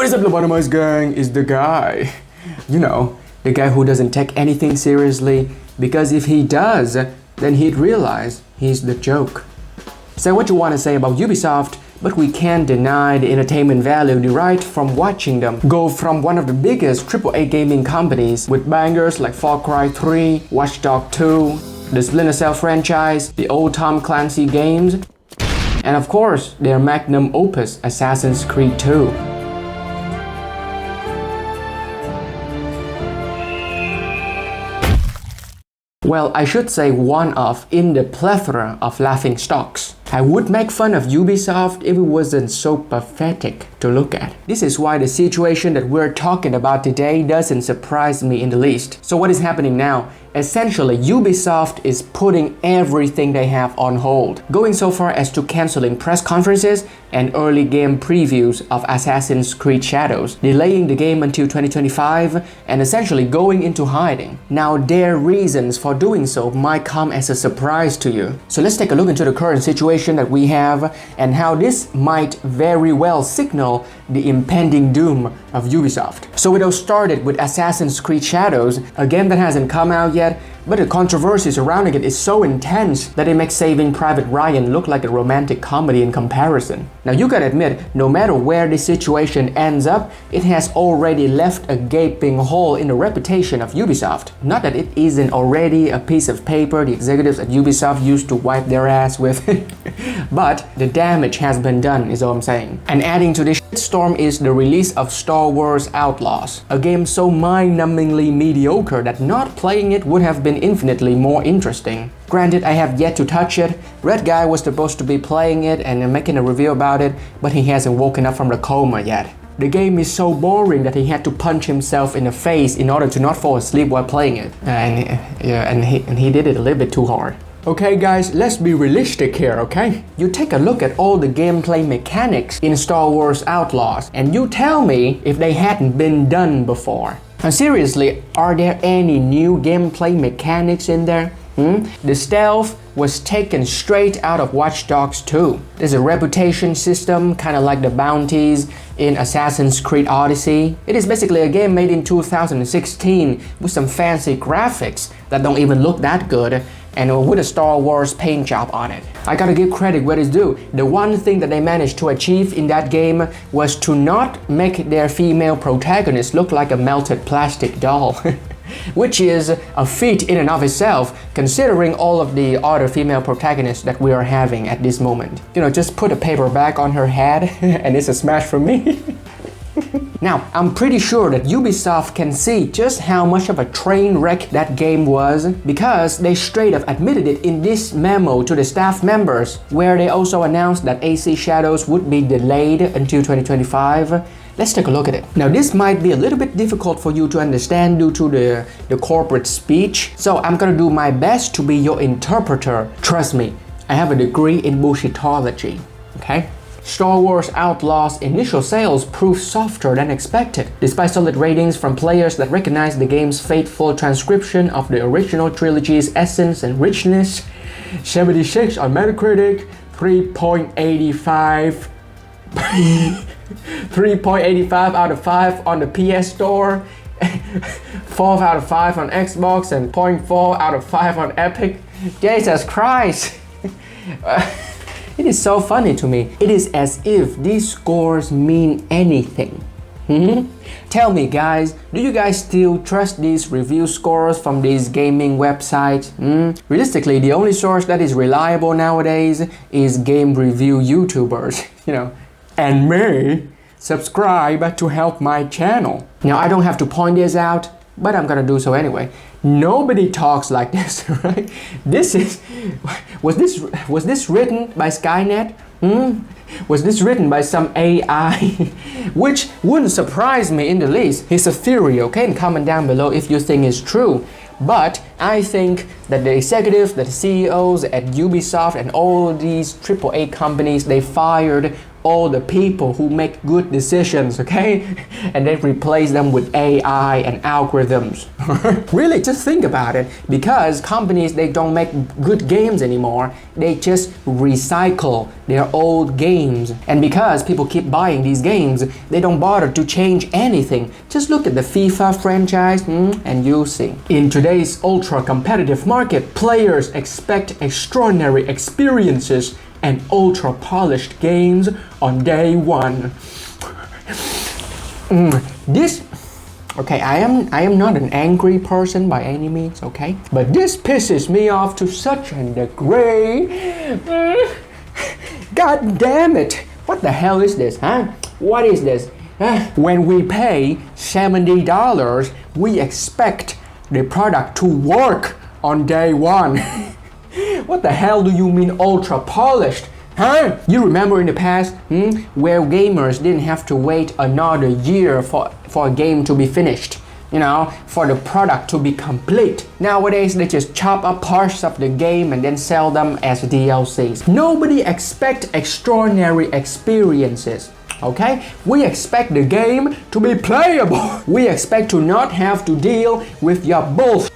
What is up, LobotomizeGang is the guy. You know, the guy who doesn't take anything seriously, because if he does, then he'd realize he's the joke. Say what you want to say about Ubisoft, but we can't deny the entertainment value derived from watching them go from one of the biggest AAA gaming companies with bangers like Far Cry 3, Watch Dogs 2, the Splinter Cell franchise, the old Tom Clancy games, and of course their magnum opus Assassin's Creed 2. Well, I should say one of in the plethora of laughing stocks. I would make fun of Ubisoft if it wasn't so pathetic to look at. This is why the situation that we're talking about today doesn't surprise me in the least. So what is happening now? Essentially, Ubisoft is putting everything they have on hold, going so far as to canceling press conferences and early game previews of Assassin's Creed Shadows, delaying the game until 2025 and essentially going into hiding. Now, their reasons for doing so might come as a surprise to you. So let's take a look into the current situation that we have and how this might very well signal the impending doom of Ubisoft. So it all started with Assassin's Creed Shadows, a game that hasn't come out yet, but the controversy surrounding it is so intense that it makes Saving Private Ryan look like a romantic comedy in comparison. Now you gotta admit, no matter where this situation ends up, it has already left a gaping hole in the reputation of Ubisoft. Not that it isn't already a piece of paper the executives at Ubisoft used to wipe their ass with, but the damage has been done is all I'm saying. And adding to this shitstorm is the release of Star Wars Outlaws, a game so mind-numbingly mediocre that not playing it would have been infinitely more interesting. Granted, I have yet to touch it. Red Guy was supposed to be playing it and making a review about it, but he hasn't woken up from the coma yet. The game is so boring that he had to punch himself in the face in order to not fall asleep while playing it. And he did it a little bit too hard. Okay guys, let's be realistic here, okay? You take a look at all the gameplay mechanics in Star Wars Outlaws and you tell me if they hadn't been done before. Now seriously, are there any new gameplay mechanics in there? The stealth was taken straight out of Watch Dogs 2. There's a reputation system, kind of like the bounties in Assassin's Creed Odyssey. It is basically a game made in 2016 with some fancy graphics that don't even look that good and with a Star Wars paint job on it. I gotta give credit where it's due. The one thing that they managed to achieve in that game was to not make their female protagonist look like a melted plastic doll. Which is a feat in and of itself, considering all of the other female protagonists that we are having at this moment. You know, just put a paper bag on her head and it's a smash for me. Now, I'm pretty sure that Ubisoft can see just how much of a train wreck that game was because they straight up admitted it in this memo to the staff members, where they also announced that AC Shadows would be delayed until 2025. Let's take a look at it. Now this might be a little bit difficult for you to understand due to the corporate speech, so I'm gonna do my best to be your interpreter. Trust me, I have a degree in bullshitology, okay? Star Wars Outlaws initial sales proved softer than expected, despite solid ratings from players that recognize the game's faithful transcription of the original trilogy's essence and richness. 76 on Metacritic, 3.85 3.85 out of 5 on the PS Store, 4 out of 5 on Xbox, and 0.4 out of 5 on Epic. Jesus Christ! It is so funny to me. It is as if these scores mean anything. Tell me guys, do you guys still trust these review scores from these gaming websites? Realistically, the only source that is reliable nowadays is game review YouTubers, you know. And me, subscribe to help my channel. Now I don't have to point this out, but I'm gonna do so anyway. Nobody talks like this, right? Was this written by Skynet? Was this written by some AI? Which wouldn't surprise me in the least. It's a theory, okay? And comment down below if you think it's true. But I think that the executives, the CEOs at Ubisoft and all these AAA companies, they fired all the people who make good decisions, okay? And then replace them with AI and algorithms. Really, just think about it. Because companies, they don't make good games anymore. They just recycle their old games. And because people keep buying these games, they don't bother to change anything. Just look at the FIFA franchise and you'll see. In today's ultra-competitive market, players expect extraordinary experiences and ultra-polished games on day one. Okay, I am not an angry person by any means, okay? But this pisses me off to such a degree. God damn it! What the hell is this, huh? What is this? When we pay $70, we expect the product to work on day one. What the hell do you mean ultra polished? Huh? You remember in the past where gamers didn't have to wait another year for a game to be finished, you know, for the product to be complete. Nowadays they just chop up parts of the game and then sell them as DLCs. Nobody expects extraordinary experiences. Okay? We expect the game to be playable. We expect to not have to deal with your bullshit.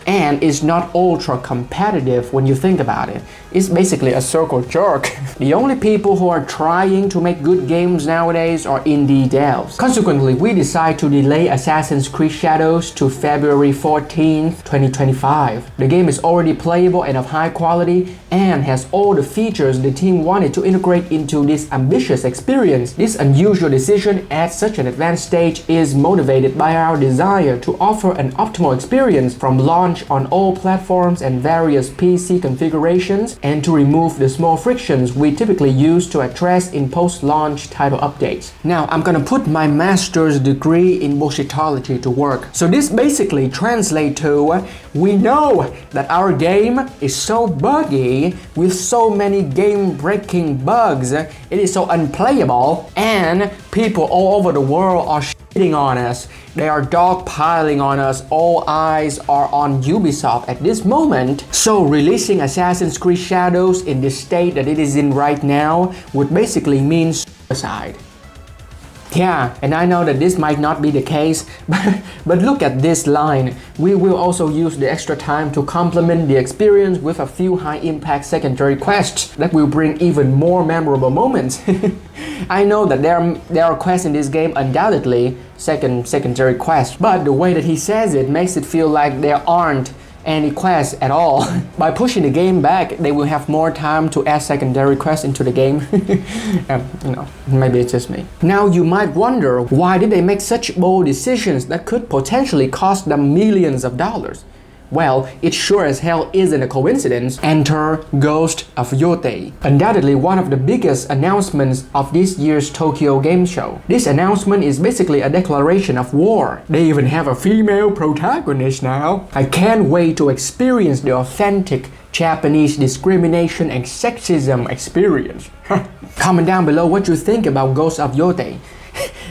And it's not ultra competitive when you think about it. It's basically a circle jerk. The only people who are trying to make good games nowadays are indie devs. Consequently, we decide to delay Assassin's Creed Shadows to February 14th, 2025. The game is already playable and of high quality and has all the features the team wanted to integrate into this ambitious experience. This unusual decision at such an advanced stage is motivated by our desire to offer an optimal experience from launch on all platforms and various PC configurations, and to remove the small frictions we typically use to address in post-launch title updates. Now, I'm gonna put my master's degree in bullshitology to work. So this basically translates to, we know that our game is so buggy with so many game-breaking bugs, it is so unplayable, and people all over the world are shitting on us. They are dogpiling on us. All eyes are on Ubisoft at this moment. So releasing Assassin's Creed Shadows in the state that it is in right now would basically mean suicide. Yeah, and I know that this might not be the case, but look at this line. We will also use the extra time to complement the experience with a few high-impact secondary quests that will bring even more memorable moments. I know that there are quests in this game, undoubtedly secondary quests, but the way that he says it makes it feel like there aren't any quests at all. By pushing the game back, they will have more time to add secondary quests into the game. You know, maybe it's just me. Now you might wonder, why did they make such bold decisions that could potentially cost them millions of dollars? Well, it sure as hell isn't a coincidence. Enter Ghost of Yotei. Undoubtedly one of the biggest announcements of this year's Tokyo Game Show. This announcement is basically a declaration of war. They even have a female protagonist now. I can't wait to experience the authentic Japanese discrimination and sexism experience. Comment down below what you think about Ghost of Yotei.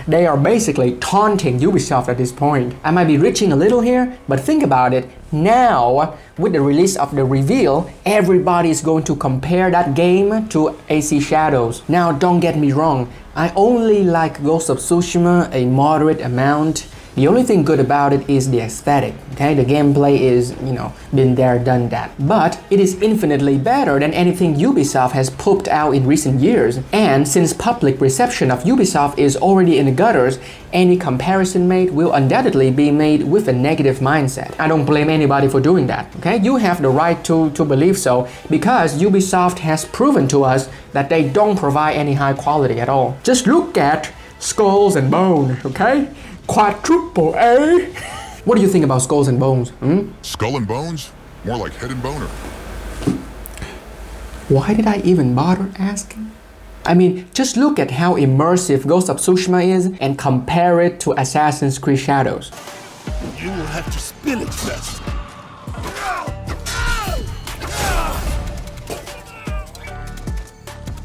They are basically taunting Ubisoft at this point. I might be reaching a little here, but think about it. Now, with the release of the reveal, everybody is going to compare that game to AC Shadows. Now, don't get me wrong. I only like Ghost of Tsushima a moderate amount. The only thing good about it is the aesthetic, okay? The gameplay is, you know, been there, done that. But it is infinitely better than anything Ubisoft has pooped out in recent years. And since public reception of Ubisoft is already in the gutters, any comparison made will undoubtedly be made with a negative mindset. I don't blame anybody for doing that, okay? You have the right to believe so, because Ubisoft has proven to us that they don't provide any high quality at all. Just look at Skulls and Bones, okay? Quadruple A. What do you think about Skulls and Bones? Skull and Bones? More like Head and Boner. Why did I even bother asking? I mean, just look at how immersive Ghost of Tsushima is and compare it to Assassin's Creed Shadows. You will have to spill it first.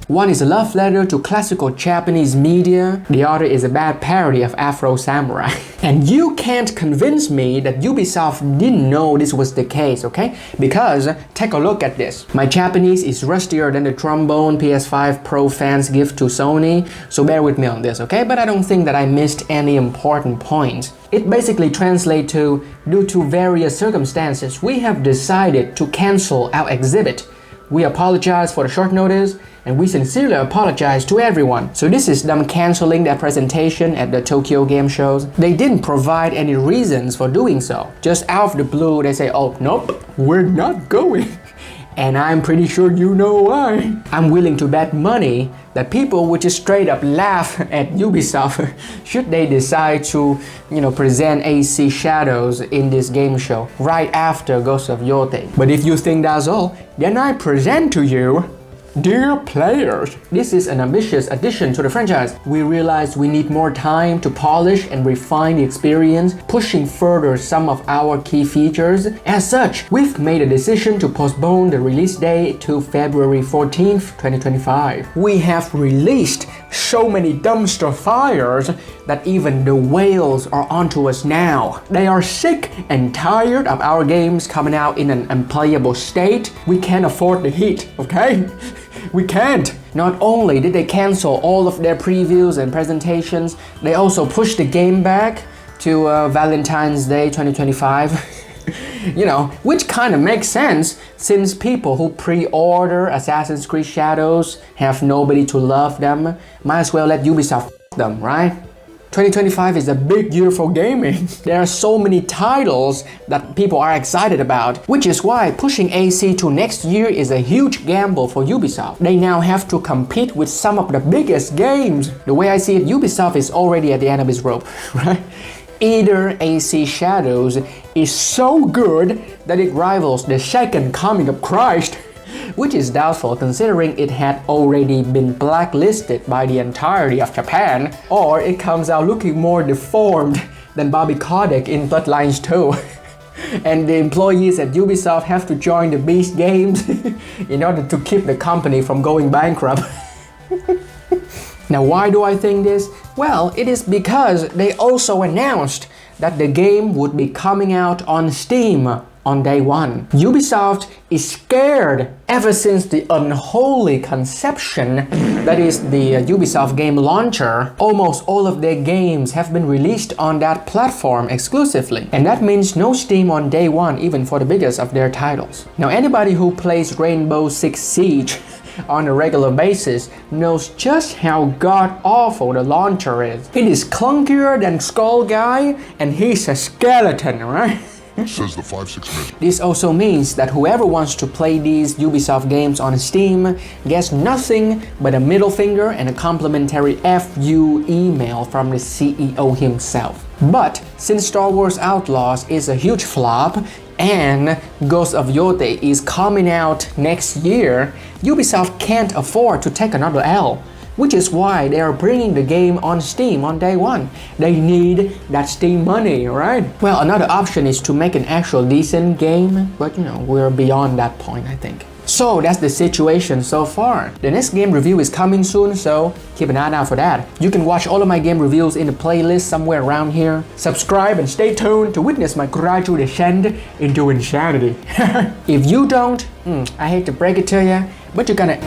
One is a love letter to classical Japanese media, the other is a bad parody of Afro Samurai. And you can't convince me that Ubisoft didn't know this was the case, okay? Because take a look at this. My Japanese is rustier than the trombone PS5 Pro fans give to Sony, so bear with me on this, okay? But I don't think that I missed any important points. It basically translates to, due to various circumstances, we have decided to cancel our exhibit. We apologize for the short notice, and we sincerely apologize to everyone. So this is them canceling their presentation at the Tokyo Game Shows. They didn't provide any reasons for doing so. Just out of the blue, they say, oh, nope, we're not going. And I'm pretty sure you know why. I'm willing to bet money that people would just straight up laugh at Ubisoft should they decide to, present AC Shadows in this game show right after Ghost of Yote. But if you think that's all, then I present to you, dear players, this is an ambitious addition to the franchise. We realized we need more time to polish and refine the experience, pushing further some of our key features. As such, we've made a decision to postpone the release date to February 14th, 2025. We have released so many dumpster fires that even the whales are onto us now. They are sick and tired of our games coming out in an unplayable state. We can't afford the heat, okay? We can't. Not only did they cancel all of their previews and presentations, they also pushed the game back to Valentine's Day 2025. Which kind of makes sense since people who pre-order Assassin's Creed Shadows have nobody to love them. Might as well let Ubisoft them, right? 2025 is a big year for gaming. There are so many titles that people are excited about, which is why pushing AC to next year is a huge gamble for Ubisoft. They now have to compete with some of the biggest games. The way I see it, Ubisoft is already at the end of its rope, right? Either AC Shadows is so good that it rivals the second coming of Christ, which is doubtful considering it had already been blacklisted by the entirety of Japan, or it comes out looking more deformed than Bobby Kotick in Bloodlines 2. And the employees at Ubisoft have to join the Beast Games in order to keep the company from going bankrupt. Now, why do I think this? Well, it is because they also announced that the game would be coming out on Steam on day one. Ubisoft is scared ever since the unholy conception that is the Ubisoft game launcher. Almost all of their games have been released on that platform exclusively, and that means no Steam on day one even for the biggest of their titles. Now, anybody who plays Rainbow Six Siege on a regular basis knows just how god-awful the launcher is. It is clunkier than Skull Guy, and he's a skeleton, right? Says the 5-6 minute. This also means that whoever wants to play these Ubisoft games on Steam gets nothing but a middle finger and a complimentary FU email from the CEO himself. But since Star Wars Outlaws is a huge flop and Ghost of Yote is coming out next year, Ubisoft can't afford to take another L, which is why they are bringing the game on Steam on day one. They need that Steam money, right? Well, another option is to make an actual decent game, but we're beyond that point, I think. So that's the situation so far. The next game review is coming soon, so keep an eye out for that. You can watch all of my game reviews in the playlist somewhere around here. Subscribe and stay tuned to witness my gradual descent into insanity. If you don't, I hate to break it to you, but you're gonna